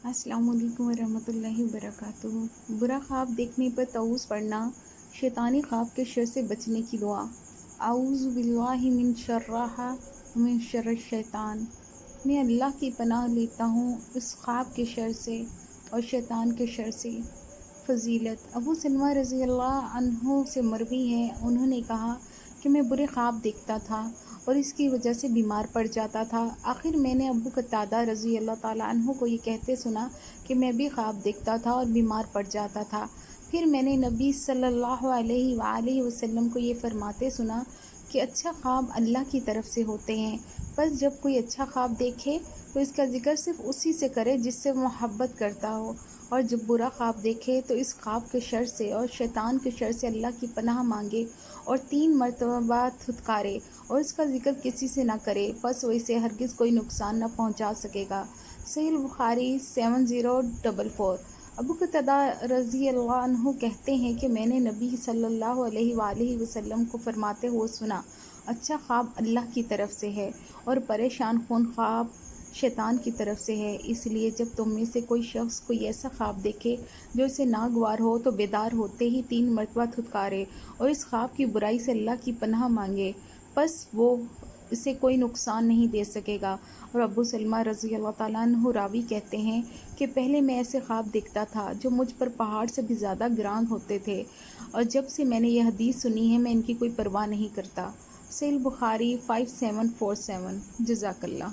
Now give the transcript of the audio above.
अस्सलाम वालेकुम वरहमतुल्लाहि वबरकातुहू। बुरा ख्वाब देखने पर तऊज़ पढ़ना, शैतानी ख्वाब के शर से बचने की दुआ। आऊज़ु बिल्लाहि मिन शर्रिहा व मिन शर्रिश शैतान। मैं अल्लाह की पनाह लेता हूँ इस ख्वाब के शर से और शैतान के शर से। फ़जीलत अबू सलमा रज़ी अल्लाह अन्हु से मरवी है, उन्होंने कहा कि मैं बुरे ख्वाब देखता था और इसकी वजह से बीमार पड़ जाता था। आखिर मैंने अबू कतादा रज़ी अल्लाह ताला अन्हु को ये कहते सुना कि मैं भी ख्वाब देखता था और बीमार पड़ जाता था। फिर मैंने नबी सल्लल्लाहु अलैहि वसल्लम को ये फरमाते सुना कि अच्छा ख्वाब अल्लाह की तरफ से होते हैं, बस जब कोई अच्छा ख्वाब देखे तो इसका जिक्र सिर्फ उसी से करे जिससे वो मोहब्बत करता हो, और जब बुरा ख्वाब देखे तो इस ख्वाब के शर से और शैतान के शर से अल्लाह की पनाह मांगे और 3 मरतबा धुतकारे और इसका जिक्र किसी से ना करे, बस वो इसे हरगिज़ कोई नुकसान न पहुंचा सकेगा। सहीह बुखारी 7044। अबू कतादा रज़ी अल्लाह अन्हु कहते हैं कि मैंने नबी सल्लल्लाहु अलैहि वसल्लम को फरमाते हुए सुना, अच्छा ख्वाब अल्लाह की तरफ से है और परेशान खून ख्वाब शैतान की तरफ से है। इसलिए जब तुम में से कोई शख्स कोई ऐसा ख्वाब देखे जो इसे नागवार हो तो बेदार होते ही 3 मरतबा धुतकारे और इस ख्वाब की बुराई से अल्लाह की पनाह मांगे, बस वो इसे कोई नुकसान नहीं दे सकेगा। और अबू सलमा रज़ी अल्लाह ताला अन्हु रावी कहते हैं कि पहले मैं ऐसे ख्वाब देखता था जो मुझ पर पहाड़ से भी ज़्यादा गिरां होते थे, और जब से मैंने यह हदीस सुनी है मैं इनकी कोई परवाह नहीं करता। सहीह बुखारी 5747। जज़ाकल्लाह।